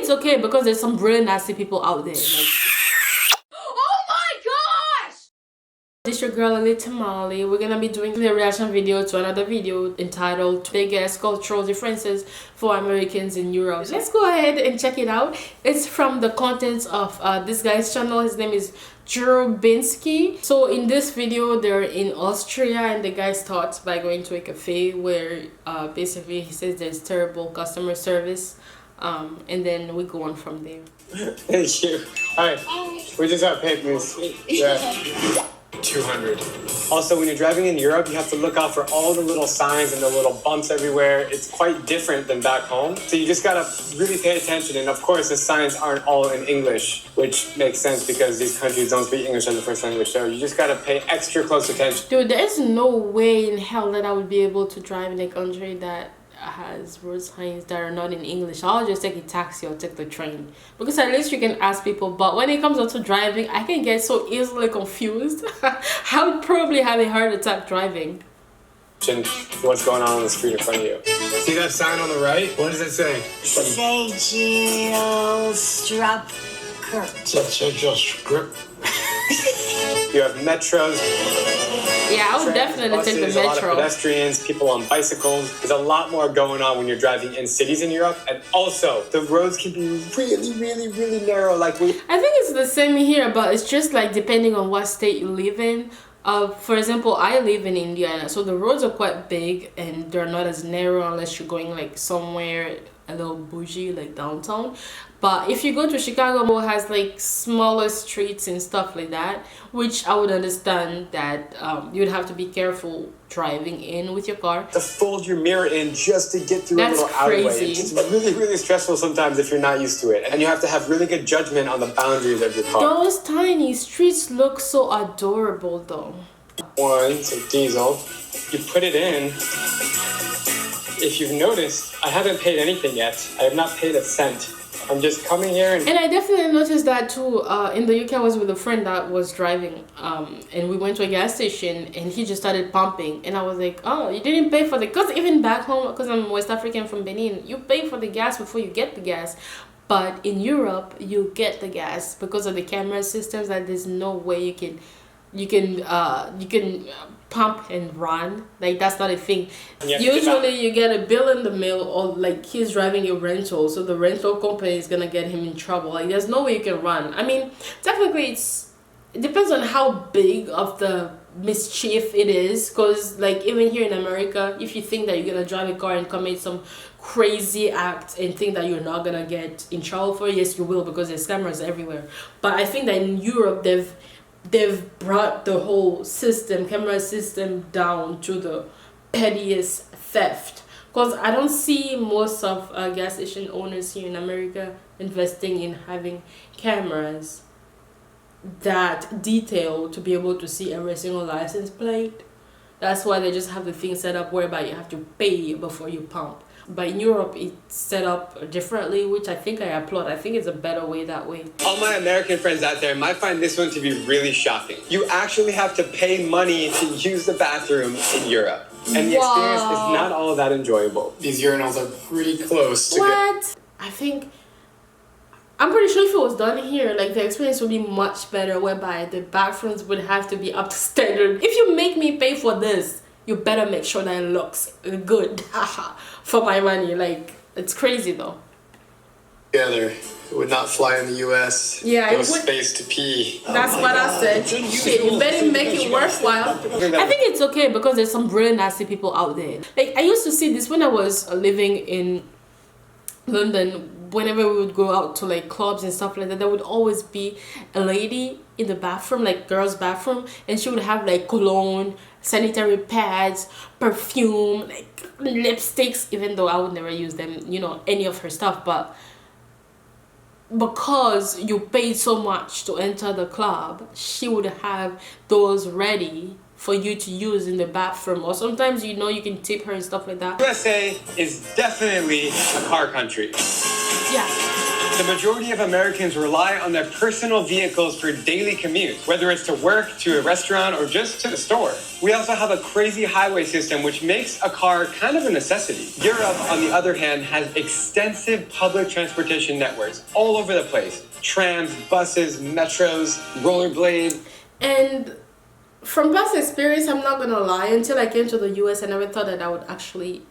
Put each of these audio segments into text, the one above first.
it's okay because there's some really nasty people out there. Like, this is your girl Lilly Tamale. We're gonna be doing a reaction video to another video entitled Biggest Cultural Differences for Americans in Europe. Let's go ahead and check it out. It's from the contents of this guy's channel. His name is Binsky. So in this video they're in Austria and the guy starts by going to a cafe where basically he says there's terrible customer service, and then we go on from there. Thank you. Hi, we just got paid, miss. Yeah. 200. Also, when you're driving in Europe, you have to look out for all the little signs and the little bumps everywhere. It's quite different than back home. So you just gotta really pay attention. And of course, the signs aren't all in English, which makes sense because these countries don't speak English as a first language. So you just gotta pay extra close attention. Dude, there's no way in hell that I would be able to drive in a country that has road signs that are not in English. I'll just take a taxi or take the train, because at least you can ask people. But when it comes to driving, I can get so easily confused. I would probably have a heart attack driving. What's going on the screen in front of you? See that sign on the right? What does it say? Sergio Strip. You have metros. Yeah, I would definitely take the metro. A lot of pedestrians, people on bicycles. There's a lot more going on when you're driving in cities in Europe. And also, the roads can be really narrow. I think it's the same here, but it's just like depending on what state you live in. For example, I live in Indiana, so the roads are quite big and they're not as narrow unless you're going like somewhere a little bougie like downtown. But if you go to Chicago, it has like smaller streets and stuff like that, which I would understand that you'd have to be careful driving in with your car. To fold your mirror in just to get through That's a little alleyway. crazy. It's really stressful sometimes if you're not used to it. And you have to have really good judgment on the boundaries of your car. Those tiny streets look so adorable though. One, so diesel. You put it in. If you've noticed, I haven't paid anything yet. I have not paid a cent. I'm just coming here and I definitely noticed that too. In the UK, I was with a friend that was driving, and we went to a gas station and he just started pumping, and I was like, oh, you didn't pay for the, because even back home, because I'm West African from Benin, you pay for the gas before you get the gas. But in Europe, you get the gas because of the camera systems, that there's no way you can pump and run. Like, that's not a thing. Usually you get a bill in the mail, or like he's driving a rental, so the rental company is gonna get him in trouble. Like, there's no way you can run. I mean, technically it depends on how big of the mischief it is, because like even here in America, if you think that you're gonna drive a car and commit some crazy act and think that you're not gonna get in trouble for it, yes you will, because there's cameras everywhere. But I think that in Europe they've brought the whole camera system down to the pettiest theft, because I don't see most of gas station owners here in America investing in having cameras that detailed to be able to see every single license plate. That's why they just have the thing set up whereby you have to pay before you pump. But in Europe, it's set up differently, which I think I applaud. I think it's a better way that way. all my American friends out there might find this one to be really shocking. You actually have to pay money to use the bathroom in Europe. And the experience is not all that enjoyable. These urinals are pretty close to What? I'm pretty sure if it was done here, like the experience would be much better, whereby the bathrooms would have to be up to standard. If you make me pay for this, you better make sure that it looks good for my money. Like, it's crazy though. Together. It would not fly in the US. Yeah, no it would. space to pee. That's what I said. Shit, you better make it worthwhile. I think it's okay because there's some really nasty people out there. Like, I used to see this when I was living in London. Whenever we would go out to like clubs and stuff like that, there would always be a lady in the bathroom, like girls' bathroom, and she would have like cologne, sanitary pads, perfume, like lipsticks, even though I would never use them, you know, any of her stuff. But because you paid so much to enter the club, she would have those ready for you to use in the bathroom. Or sometimes, you know, you can tip her and stuff like that. USA is definitely a car country. Yeah. The majority of Americans rely on their personal vehicles for daily commute, whether it's to work, to a restaurant, or just to the store. We also have a crazy highway system, which makes a car kind of a necessity. Europe, on the other hand, has extensive public transportation networks all over the place. Trams, buses, metros, rollerblade. And from past experience, I'm not gonna lie, until I came to the US, I never thought that I would actually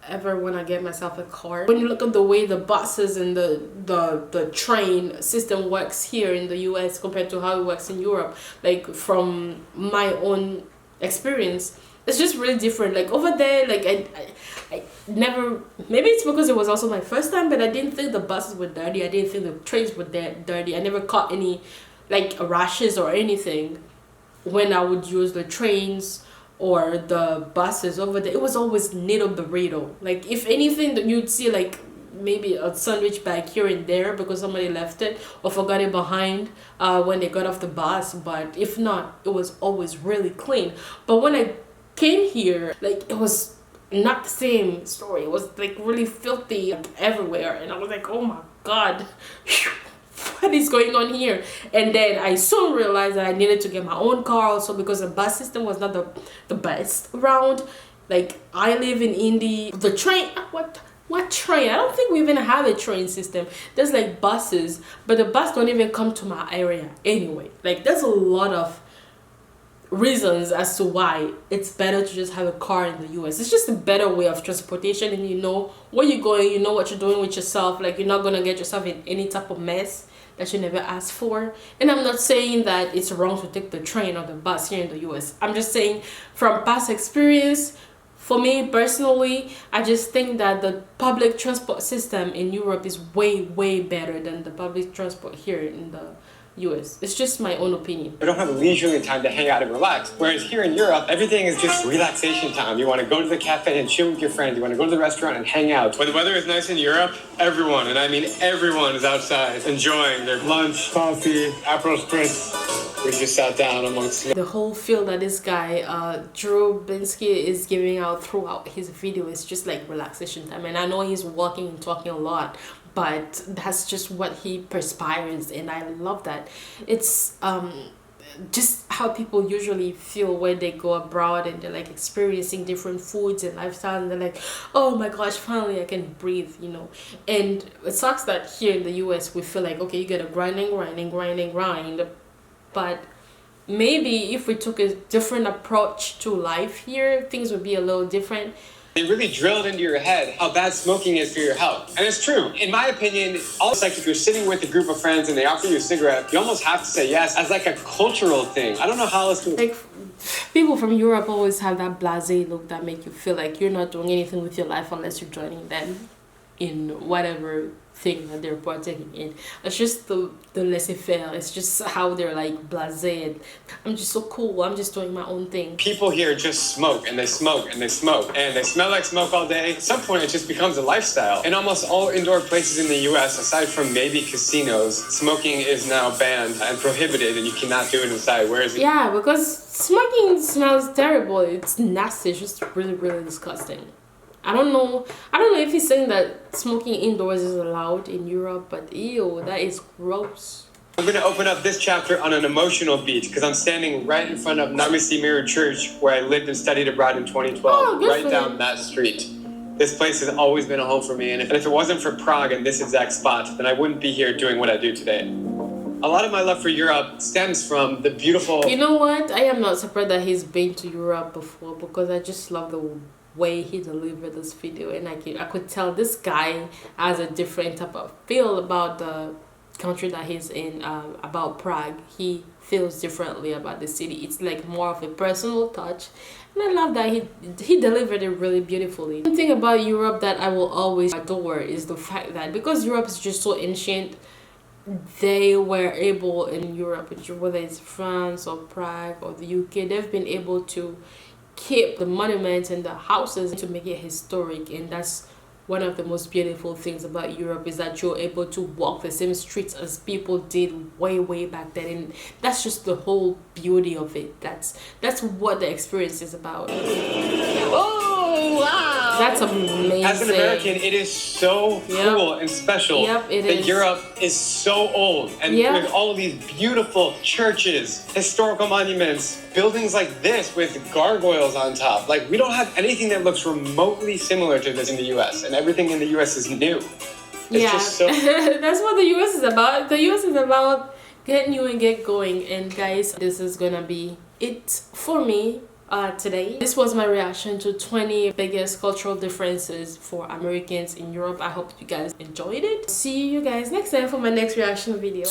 ever want to get myself a car. When you look at the way the buses and the train system works here in the US compared to how it works in Europe, like from my own experience, it's just really different. Like over there, like I never, maybe it's because it was also my first time, but I didn't think the buses were dirty. I didn't think the trains were dirty. I never caught any like rashes or anything when I would use the trains or the buses over there. It was always needle burrito. Like if anything, that you'd see like maybe a sandwich bag here and there because somebody left it or forgot it behind when they got off the bus. But if not, it was always really clean. But when I came here, like it was not the same story. It was like really filthy like, everywhere, and I was like, oh my god, what is going on here? And then I soon realized that I needed to get my own car also because the bus system was not the best around. Like I live in Indy, the train, what train? I don't think we even have a train system. There's like buses, but the bus don't even come to my area anyway. Like there's a lot of reasons as to why it's better to just have a car in the US. It's just a better way of transportation, and you know where you're going, you know what you're doing with yourself. Like you're not gonna get yourself in any type of mess that you never asked for. And I'm not saying that it's wrong to take the train or the bus here in the US. I'm just saying from past experience, for me personally, I just think that the public transport system in Europe is way better than the public transport here in the US. It's just my own opinion. We don't have leisurely time to hang out and relax. Whereas here in Europe, everything is just relaxation time. You want to go to the cafe and chill with your friends. You want to go to the rrestaurant and hang out. When the weather is nice in Europe, everyone, and I mean everyone, is outside enjoying their lunch, coffee, Aperol Spritz. We just sat down amongst the whole feel that this guy, Drew Binsky, is giving out throughout his video is just like relaxation time. And I know he's walking and talking a lot, but that's just what he perspires, and I love that. It's just how people usually feel when they go abroad and they're like experiencing different foods and lifestyles, and they're like, oh my gosh, finally I can breathe, you know. And it sucks that here in the US we feel like, okay, you gotta grind, but maybe if we took a different approach to life here, things would be a little different. They really drilled into your head how bad smoking is for your health. And it's true. In my opinion, almost like if you're sitting with a group of friends and they offer you a cigarette, you almost have to say yes as like a cultural thing. I don't know how else to... Like, people from Europe always have that blasé look that make you feel like you're not doing anything with your life unless you're joining them in whatever thing that they're partaking in. It's just the laissez-faire. It's just how they're like blasé. I'm just so cool. I'm just doing my own thing. People here just smoke and they smoke and they smoke and they smell like smoke all day. At some point, it just becomes a lifestyle. In almost all indoor places in the U.S., aside from maybe casinos, smoking is now banned and prohibited, and you cannot do it inside. Whereas yeah, because smoking smells terrible. It's nasty. It's just really disgusting. I don't know if he's saying that smoking indoors is allowed in Europe, but ew, that is gross. I'm going to open up this chapter on an emotional beat because I'm standing right in front of Namaste Mirror Church, where I lived and studied abroad in 2012, right down that street. This place has always been a home for me, and if it wasn't for Prague and this exact spot, then I wouldn't be here doing what I do today. A lot of my love for Europe stems from the beautiful... You know what? I am not surprised that he's been to Europe before, because I just love the way he delivered this video, and I could tell this guy has a different type of feel about the country that he's in, about Prague. He feels differently about the city. It's like more of a personal touch, and I love that he delivered it really beautifully. One thing about Europe that I will always adore is the fact that because Europe is just so ancient, they were able in Europe, whether it's France or Prague or the UK, they've been able to keep the monuments and the houses to make it historic. And that's one of the most beautiful things about Europe, is that you're able to walk the same streets as people did way back then, and that's just the whole beauty of it. That's what the experience is about. Oh wow! That's amazing. As an American, it is so cool and special that Europe is so old. And with all of these beautiful churches, historical monuments, buildings like this with gargoyles on top. Like, we don't have anything that looks remotely similar to this in the US. And everything in the US is new. It's just so... That's what the US is about. The US is about get new and get going. And guys, this is gonna be it for me today. This was my reaction to 20 biggest cultural differences for Americans in Europe. I hope you guys enjoyed it. See you guys next time for my next reaction video.